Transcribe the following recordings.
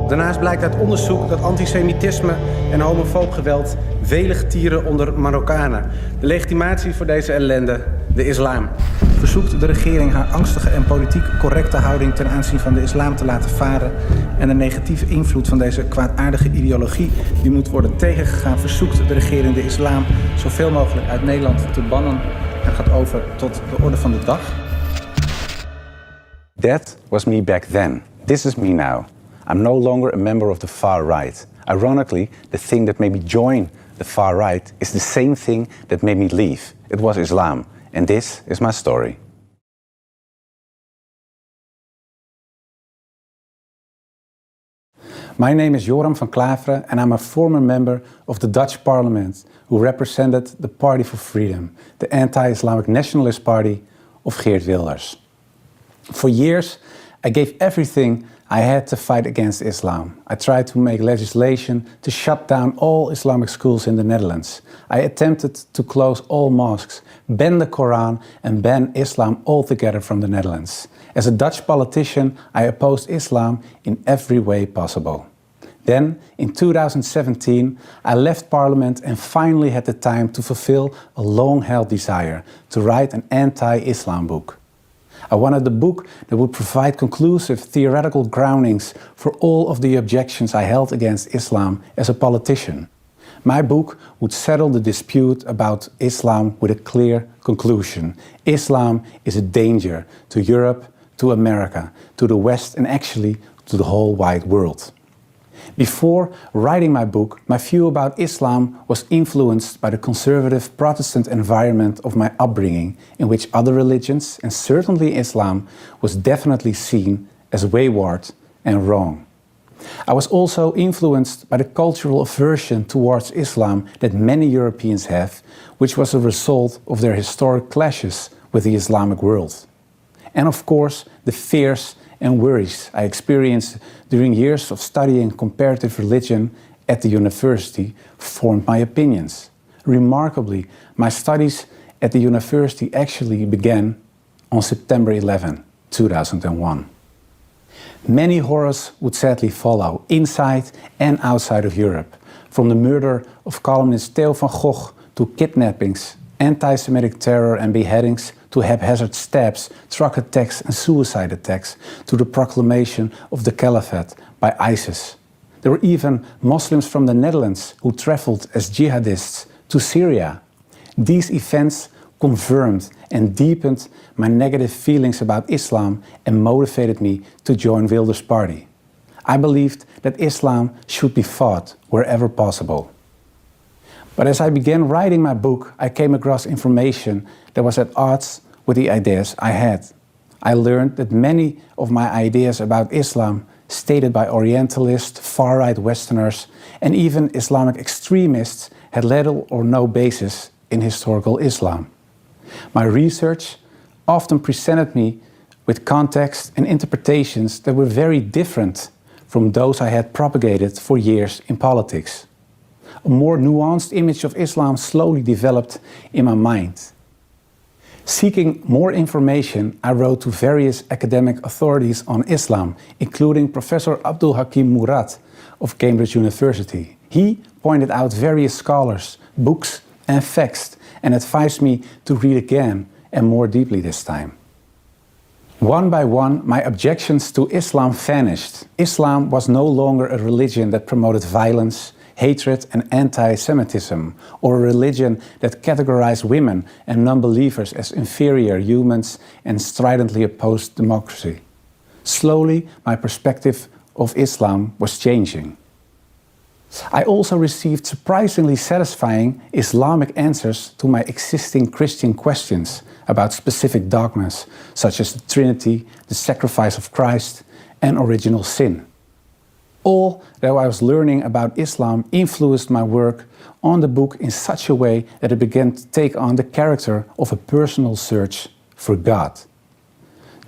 Daarnaast blijkt uit onderzoek dat antisemitisme en homofoob geweld welig tieren onder Marokkanen. De legitimatie voor deze ellende, de islam. Verzoekt de regering haar angstige en politiek correcte houding ten aanzien van de islam te laten varen en de negatieve invloed van deze kwaadaardige ideologie die moet worden tegengegaan, verzoekt de regering de islam zoveel mogelijk uit Nederland te bannen en gaat over tot de orde van de dag. That was me back then. This is me now. I'm no longer a member of the far right. Ironically, the thing that made me join the far right is the same thing that made me leave. It was Islam. And this is my story. My name is Joram van Klaveren and I'm a former member of the Dutch Parliament who represented the Party for Freedom, the anti-Islamic nationalist party of Geert Wilders. For years, I gave everything I had to fight against Islam. I tried to make legislation to shut down all Islamic schools in the Netherlands. I attempted to close all mosques, ban the Quran and ban Islam altogether from the Netherlands. As a Dutch politician, I opposed Islam in every way possible. Then, in 2017, I left Parliament and finally had the time to fulfill a long-held desire to write an anti-Islam book. I wanted a book that would provide conclusive theoretical groundings for all of the objections I held against Islam as a politician. My book would settle the dispute about Islam with a clear conclusion. Islam is a danger to Europe, to America, to the West and actually to the whole wide world. Before writing my book, my view about Islam was influenced by the conservative Protestant environment of my upbringing, in which other religions, and certainly Islam, was definitely seen as wayward and wrong. I was also influenced by the cultural aversion towards Islam that many Europeans have, which was a result of their historic clashes with the Islamic world. And of course, the fears and worries I experienced during years of studying comparative religion at the university formed my opinions. Remarkably, my studies at the university actually began on September 11, 2001. Many horrors would sadly follow, inside and outside of Europe, from the murder of columnist Theo van Gogh to kidnappings, anti-Semitic terror and beheadings, to haphazard stabs, truck attacks and suicide attacks, to the proclamation of the Caliphate by ISIS. There were even Muslims from the Netherlands who traveled as jihadists to Syria. These events confirmed and deepened my negative feelings about Islam and motivated me to join Wilders' party. I believed that Islam should be fought wherever possible. But as I began writing my book, I came across information that was at odds with the ideas I had. I learned that many of my ideas about Islam, stated by Orientalists, far-right Westerners, and even Islamic extremists, had little or no basis in historical Islam. My research often presented me with context and interpretations that were very different from those I had propagated for years in politics. A more nuanced image of Islam slowly developed in my mind. Seeking more information, I wrote to various academic authorities on Islam, including Professor Abdul Hakim Murad of Cambridge University. He pointed out various scholars, books and facts and advised me to read again and more deeply this time. One by one, my objections to Islam vanished. Islam was no longer a religion that promoted violence, hatred and anti-Semitism, or a religion that categorized women and non-believers as inferior humans and stridently opposed democracy. Slowly, my perspective of Islam was changing. I also received surprisingly satisfying Islamic answers to my existing Christian questions about specific dogmas, such as the Trinity, the sacrifice of Christ, and original sin. All that I was learning about Islam influenced my work on the book in such a way that it began to take on the character of a personal search for God.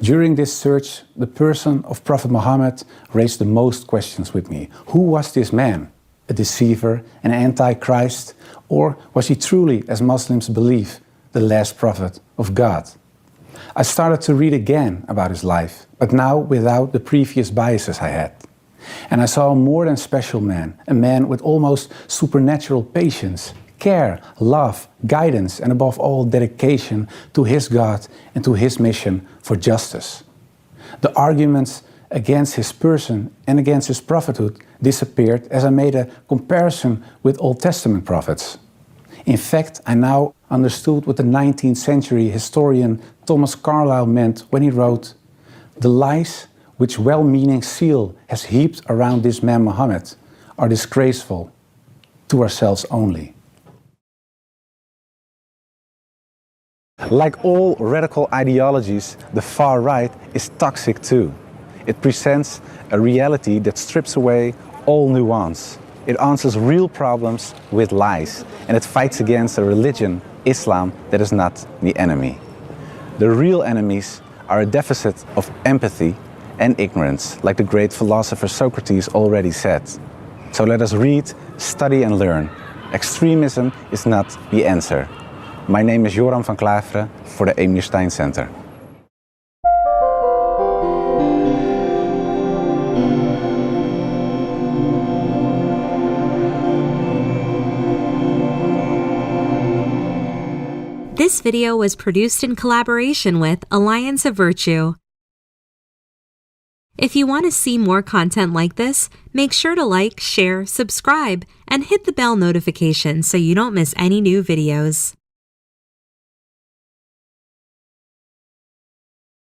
During this search, the person of Prophet Muhammad raised the most questions with me. Who was this man? A deceiver, an antichrist, or was he truly, as Muslims believe, the last prophet of God? I started to read again about his life, but now without the previous biases I had. And I saw a more than special man, a man with almost supernatural patience, care, love, guidance, and above all, dedication to his God and to his mission for justice. The arguments against his person and against his prophethood disappeared as I made a comparison with Old Testament prophets. In fact, I now understood what the 19th century historian Thomas Carlyle meant when he wrote, "The lies which well-meaning zeal has heaped around this man Muhammad are disgraceful to ourselves only." Like all radical ideologies, the far right is toxic too. It presents a reality that strips away all nuance. It answers real problems with lies, and it fights against a religion, Islam, that is not the enemy. The real enemies are a deficit of empathy and ignorance, like the great philosopher Socrates already said. So let us read, study and learn. Extremism is not the answer. My name is Joram van Klaveren for the Emir Stein Center. This video was produced in collaboration with Alliance of Virtue. If you want to see more content like this, make sure to like, share, subscribe, and hit the bell notification so you don't miss any new videos.